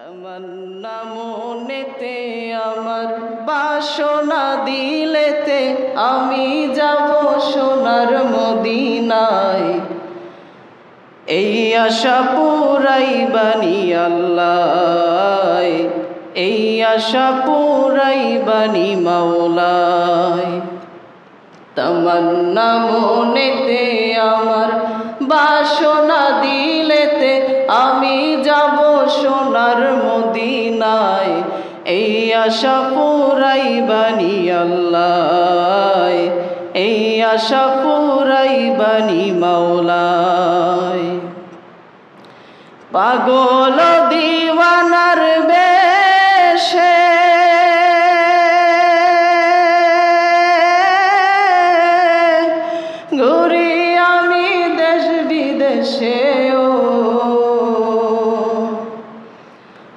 तमन्ना मोनेते आमार बासना दिलेते आमी जाबो सोनार मदिनाय এই আশা পুরাইবানি আল্লাহ এই আশা পুরাইবানি মাওলায় তমন্না মনেতে আমার বাসনা দিলেতে আমি যাব সোনার মদিনায় এই আশা পুরাইবানি আল্লাহ এই আশা পুরাইবানি মাওলায় পাগল দিওয়ানার বেশে ঘুরি আমি দেশ বিদেশে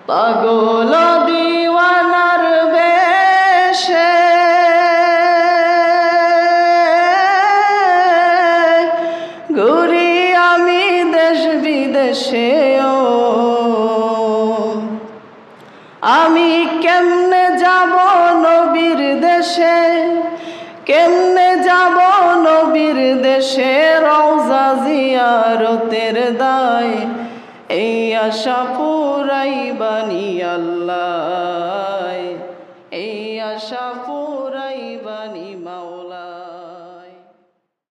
পাগল দিওয়ানার বেশে ঘুরি আমি দেশ বিদেশে আমি কেমনে যাব নবীর দেশে কেমনে যাব নবীর দেশে রওজা জিয়ারতের দায় এই আশা পুরাইবানি আল্লাহ এই আশা